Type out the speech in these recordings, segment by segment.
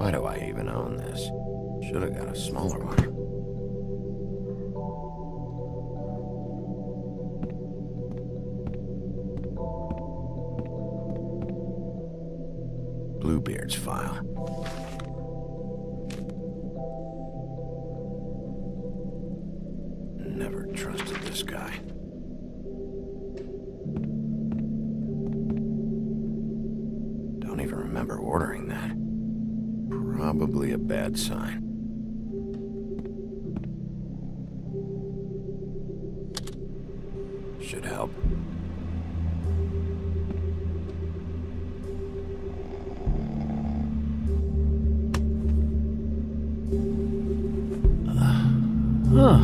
Why do I even own this? Should have got a smaller one. Bluebeard's file. Never trusted this guy. Don't even remember ordering that. Probably a bad sign. Should help. Oh,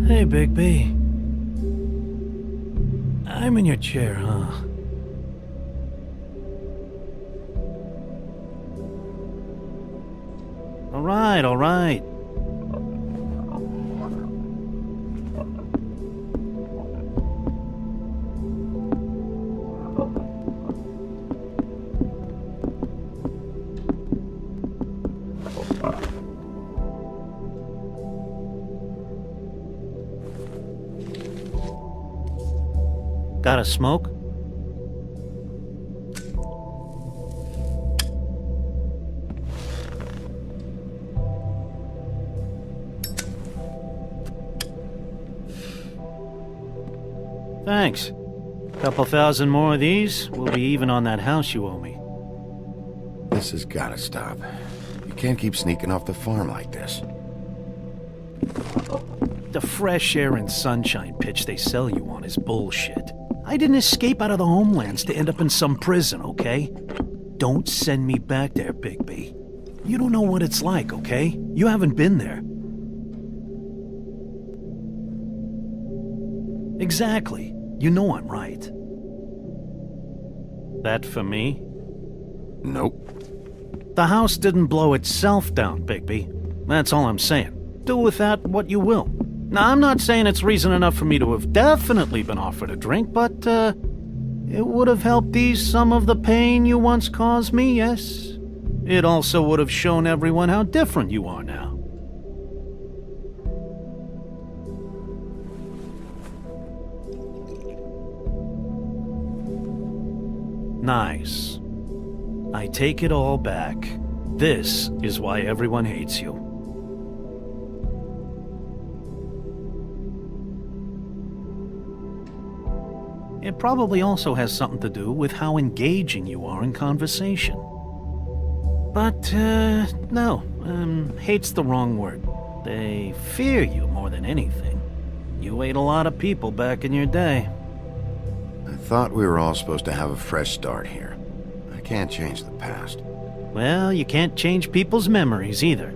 hey, Bigby. I'm in your chair, huh? All right. Got a smoke? Thanks. Couple thousand more of these, we'll be even on that house you owe me. This has gotta stop. You can't keep sneaking off the farm like this. The fresh air and sunshine pitch they sell you on is bullshit. I didn't escape out of the homelands to end up in some prison, okay? Don't send me back there, Bigby. You don't know what it's like, okay? You haven't been there. Exactly. You know I'm right. That for me? Nope. The house didn't blow itself down, Bigby. That's all I'm saying. Do with that what you will. Now, I'm not saying it's reason enough for me to have definitely been offered a drink, but, it would have helped ease some of the pain you once caused me, yes? It also would have shown everyone how different you are now. Nice. I take it all back. This is why everyone hates you. It probably also has something to do with how engaging you are in conversation. But, no, hate's the wrong word. They fear you more than anything. You ate a lot of people back in your day. I thought we were all supposed to have a fresh start here. I can't change the past. Well, you can't change people's memories either.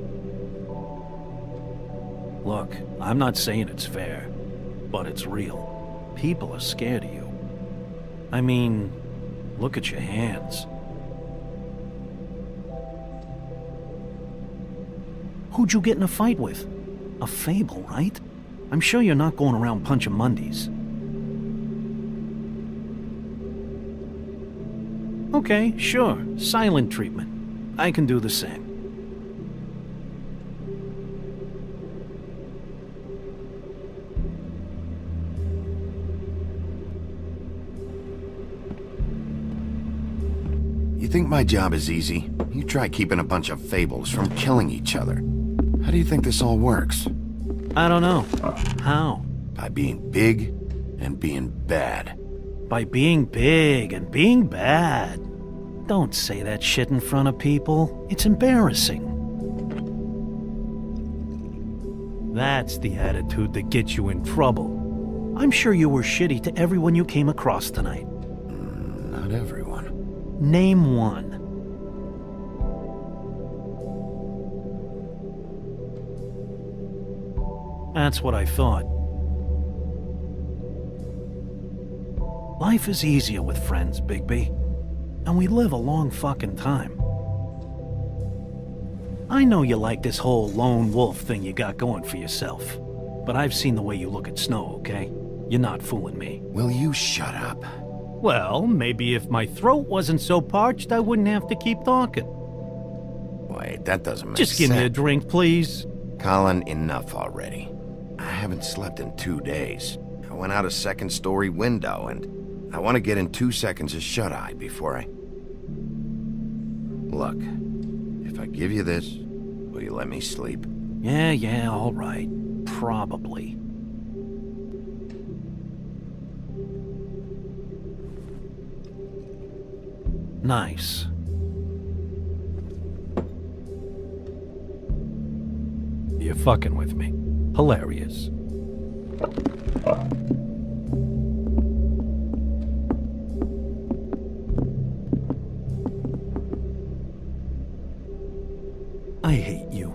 Look, I'm not saying it's fair, but it's real. People are scared of you. I mean, look at your hands. Who'd you get in a fight with? A Fable, right? I'm sure you're not going around punching Mondays. Okay, sure. Silent treatment. I can do the same. You think my job is easy? You try keeping a bunch of fables from killing each other. How do you think this all works? I don't know. How? By being big and being bad. By being big and being bad. Don't say that shit in front of people. It's embarrassing. That's the attitude that gets you in trouble. I'm sure you were shitty to everyone you came across tonight. Not everyone. Name one. That's what I thought. Life is easier with friends, Bigby. And we live a long fucking time. I know you like this whole lone wolf thing you got going for yourself. But I've seen the way you look at Snow, okay? You're not fooling me. Will you shut up? Well, maybe if my throat wasn't so parched, I wouldn't have to keep talking. Why, Wait, that doesn't make Just sense. give me a drink, please. Colin, enough already. I haven't slept in 2 days. I went out a second-story window, and I want to get in 2 seconds of shut-eye before I... Look, if I give you this, will you let me sleep? Yeah, all right. Probably. Nice. You're fucking with me. Hilarious. I hate you.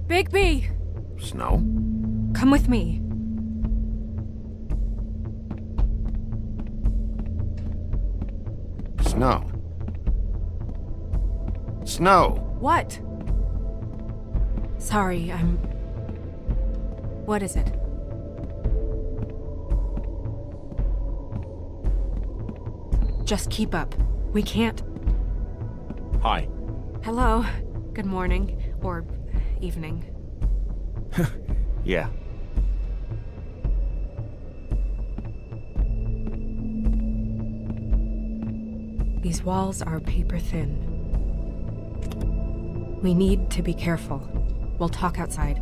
Bigby! Snow? Come with me. Snow. Snow! What? Sorry, I'm... What is it? Just keep up. We can't... Hi. Hello. Good morning. Or evening. Yeah. These walls are paper thin. We need to be careful. We'll talk outside.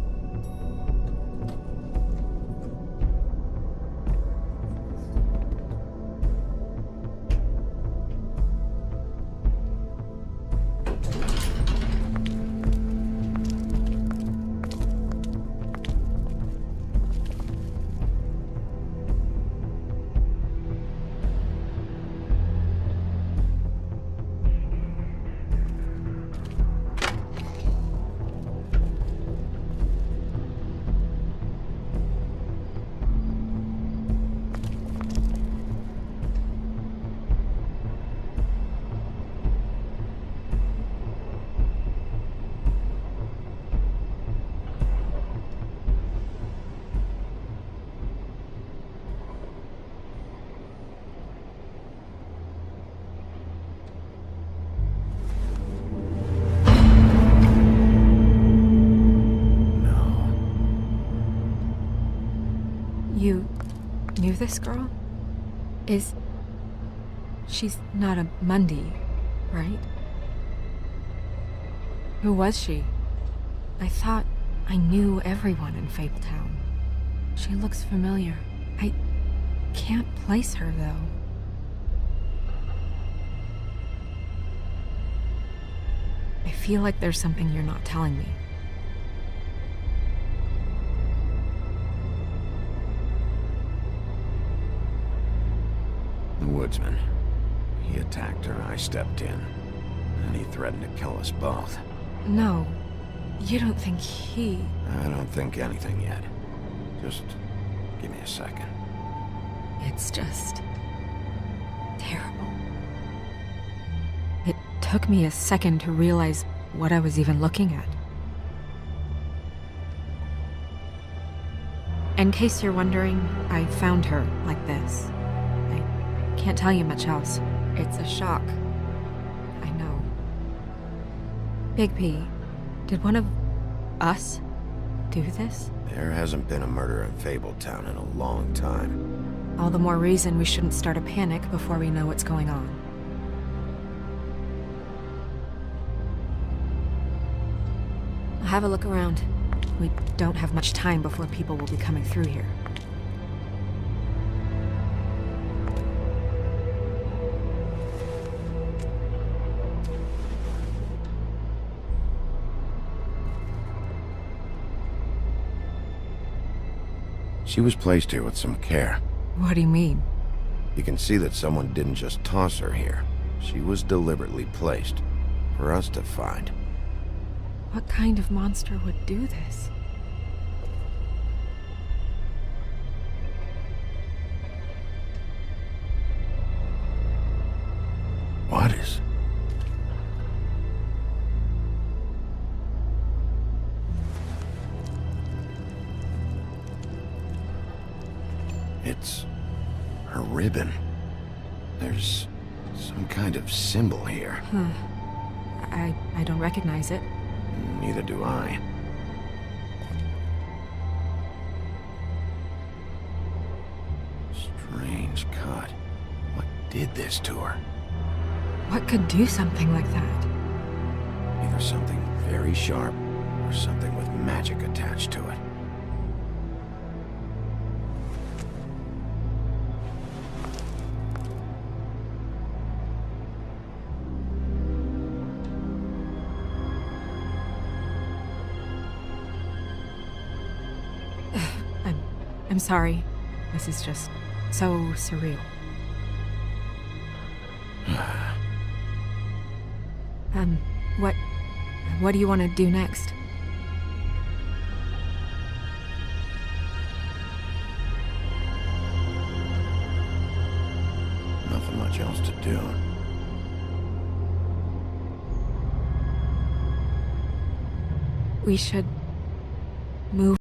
You knew this girl? She's not a Mundy, right? Who was she? I thought I knew everyone in Fabletown. She looks familiar. I can't place her, though. I feel like there's something you're not telling me. The woodsman. He attacked her, I stepped in. And he threatened to kill us both. No, you don't think he... I don't think anything yet. Just give me a second. It's just... terrible. It took me a second to realize what I was even looking at. In case you're wondering, I found her like this. I can't tell you much else. It's a shock. I know. Bigby, did one of us do this? There hasn't been a murder in Fabletown in a long time. All the more reason we shouldn't start a panic before we know what's going on. I'll have a look around. We don't have much time before people will be coming through here. She was placed here with some care. What do you mean? You can see that someone didn't just toss her here. She was deliberately placed for us to find. What kind of monster would do this? What is... It's her ribbon. There's some kind of symbol here. I don't recognize it. Neither do I. Strange cut. What did this to her? What could do something like that? Either something very sharp or something with magic attached to it. I'm sorry. This is just so surreal. What do you want to do next? Nothing much else to do. We should move